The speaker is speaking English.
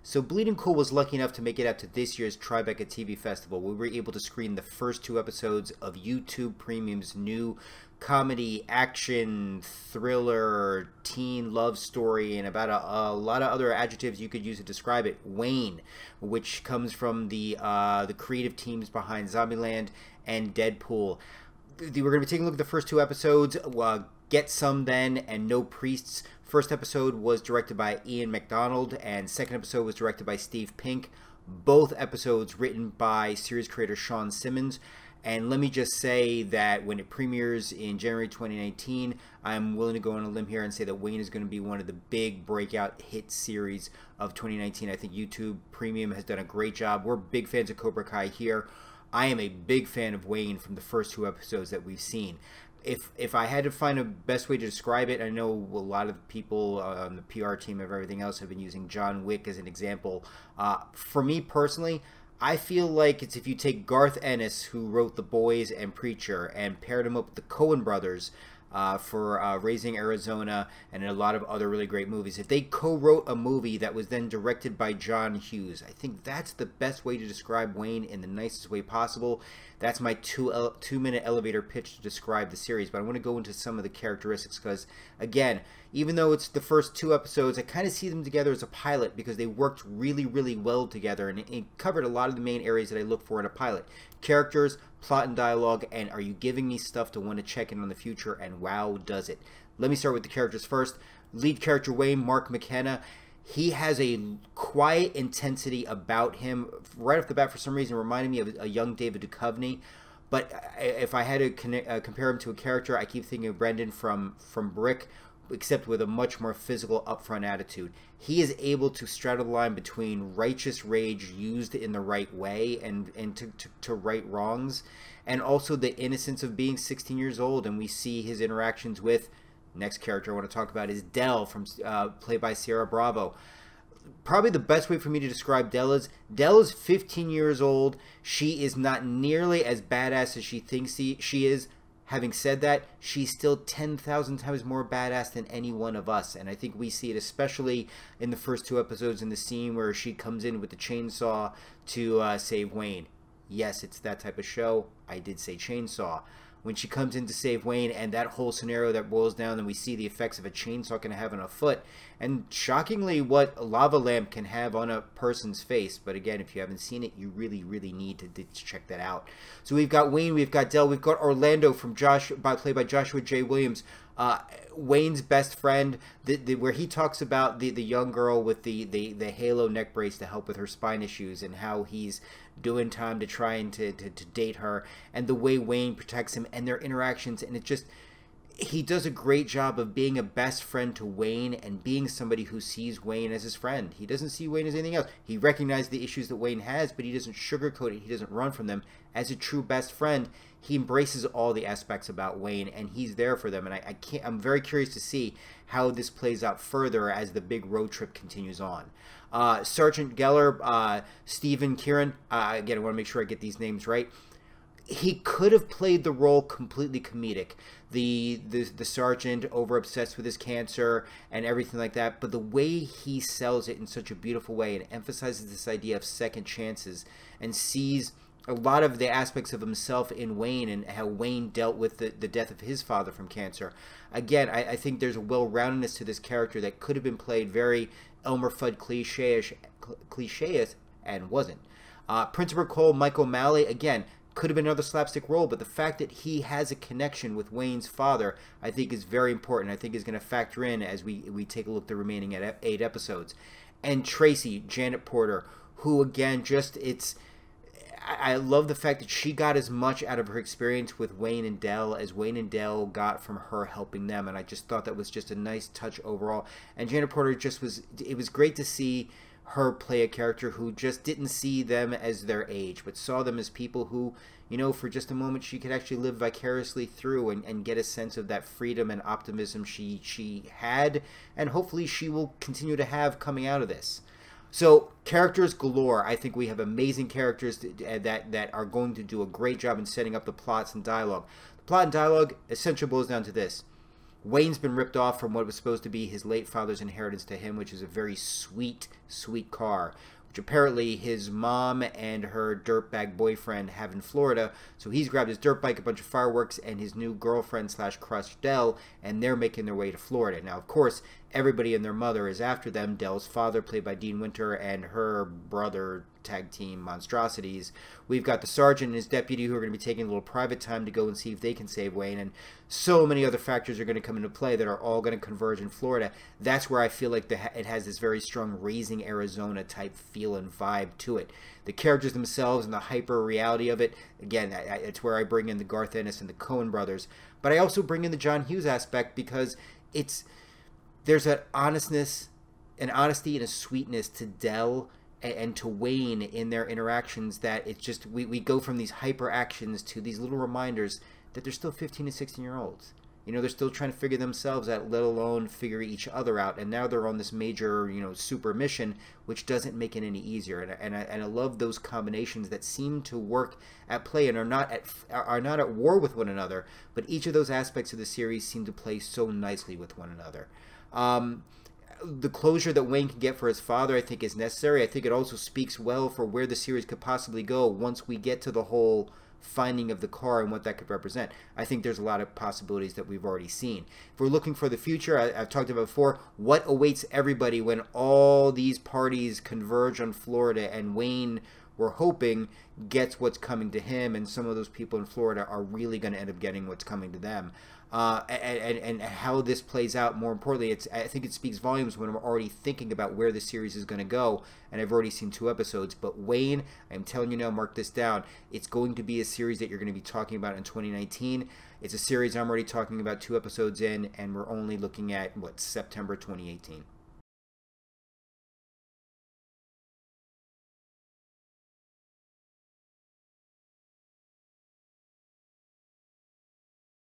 So Bleeding Cool was lucky enough to make it out to this year's Tribeca TV Festival. We were able to screen the first 2 episodes of YouTube Premium's new comedy, action, thriller, teen love story, and about a lot of other adjectives you could use to describe it. Wayne, which comes from the creative teams behind Zombieland and Deadpool. We're going to be taking a look at the first 2 episodes. Get Some Then and No Priests. First episode was directed by Ian McDonald, and second episode was directed by Steve Pink. Both episodes written by series creator Shawn Simmons. And let me just say that when it premieres in January 2019, I'm willing to go on a limb here and say that Wayne is going to be one of the big breakout hit series of 2019. I think YouTube Premium has done a great job. We're big fans of Cobra Kai here. I am a big fan of Wayne from the first 2 episodes that we've seen. If I had to find a best way to describe it, I know a lot of people on the PR team of everything else have been using John Wick as an example. For me personally, I feel like it's if you take Garth Ennis, who wrote The Boys and Preacher, and paired him up with the Coen brothers for Raising Arizona and a lot of other really great movies. If they co-wrote a movie that was then directed by John Hughes, I think that's the best way to describe Wayne in the nicest way possible. That's my 2-minute elevator pitch to describe the series, but I want to go into some of the characteristics because, again, even though it's the first 2 episodes, I kind of see them together as a pilot because they worked really, really well together, and it covered a lot of the main areas that I look for in a pilot. Characters, plot and dialogue, and are you giving me stuff to want to check in on the future, and wow, does it. Let me start with the characters first. Lead character Wayne, Marc McKenna. He has a quiet intensity about him. Right off the bat, for some reason, reminded me of a young David Duchovny. But if I had to compare him to a character, I keep thinking of Brendan from Brick, except with a much more physical, upfront attitude. He is able to straddle the line between righteous rage used in the right way and to right wrongs, and also the innocence of being 16 years old. And we see his interactions with... Next character I want to talk about is Della, played by Ciara Bravo. Probably the best way for me to describe Della's 15 years old. She is not nearly as badass as she thinks she is. Having said that, she's still 10,000 times more badass than any one of us. And I think we see it especially in the first 2 episodes in the scene where she comes in with the chainsaw to save Wayne. Yes, it's that type of show. I did say chainsaw. When she comes in to save Wayne, and that whole scenario that boils down, and we see the effects of a chainsaw can have on a foot, and shockingly what a lava lamp can have on a person's face. But again, if you haven't seen it, you really, really need to check that out. So we've got Wayne, we've got Dell, we've got Orlando played by Joshua J. Williams. Wayne's best friend, where he talks about the young girl with the halo neck brace to help with her spine issues, and how he's doing time to try and to date her, and the way Wayne protects him and their interactions. And it just, he does a great job of being a best friend to Wayne and being somebody who sees Wayne as his friend. He doesn't see Wayne as anything else. He recognizes the issues that Wayne has, but he doesn't sugarcoat it. He doesn't run from them. As a true best friend, he embraces all the aspects about Wayne, and he's there for them. And I'm very curious to see how this plays out further as the big road trip continues on. Sergeant Geller, Stephen Kieran, again, I want to make sure I get these names right. He could have played the role completely comedic. The sergeant, over obsessed with his cancer and everything like that, but the way he sells it in such a beautiful way and emphasizes this idea of second chances and sees a lot of the aspects of himself in Wayne and how Wayne dealt with the death of his father from cancer. Again, I think there's a well-roundedness to this character that could have been played very Elmer Fudd cliche-ish and wasn't. Principal Cole, Mike OMalley, again, could have been another slapstick role, but the fact that he has a connection with Wayne's father, I think is very important. I think is going to factor in as we take a look at the remaining 8 episodes. And Tracy, Janet Porter, who again, I love the fact that she got as much out of her experience with Wayne and Dell as Wayne and Dell got from her helping them, and I just thought that was just a nice touch overall. And Janet Porter it was great to see her play a character who just didn't see them as their age, but saw them as people who, you know, for just a moment she could actually live vicariously through and get a sense of that freedom and optimism she had, and hopefully she will continue to have coming out of this. So, characters galore. I think we have amazing characters that are going to do a great job in setting up the plots and dialogue. The plot and dialogue essentially boils down to this. Wayne's been ripped off from what was supposed to be his late father's inheritance to him, which is a very sweet, sweet car, which apparently his mom and her dirtbag boyfriend have in Florida. So he's grabbed his dirt bike, a bunch of fireworks, and his new girlfriend slash crush, Della, and they're making their way to Florida. Now, of course, everybody and their mother is after them. Della's father, played by Dean Winter, and her brother, tag team monstrosities. We've got the sergeant and his deputy who are going to be taking a little private time to go and see if they can save Wayne, and so many other factors are going to come into play that are all going to converge in Florida. That's where I feel like it has this very strong Raising Arizona type feel and vibe to it. The characters themselves and the hyper reality of it, again, it's where I bring in the Garth Ennis and the Coen brothers, but I also bring in the John Hughes aspect because there's an honestness, an honesty and a sweetness to Dell and to Wayne in their interactions that it's just, we go from these hyper actions to these little reminders that they're still 15 and 16 year olds. You know, they're still trying to figure themselves out, let alone figure each other out. And now they're on this major, you know, super mission, which doesn't make it any easier. And I love those combinations that seem to work at play and are not at war with one another. But each of those aspects of the series seem to play so nicely with one another. The closure that Wayne can get for his father, I think, is necessary. I think it also speaks well for where the series could possibly go once we get to the whole finding of the car and what that could represent. I think there's a lot of possibilities that we've already seen. If we're looking for the future, I've talked about before, what awaits everybody when all these parties converge on Florida and Wayne, we're hoping, gets what's coming to him, and some of those people in Florida are really going to end up getting what's coming to them. And how this plays out, more importantly, I think it speaks volumes when I'm already thinking about where the series is going to go, and I've already seen 2 episodes. But Wayne, I'm telling you now, mark this down, it's going to be a series that you're going to be talking about in 2019. It's a series I'm already talking about 2 episodes in, and we're only looking at, what, September 2018.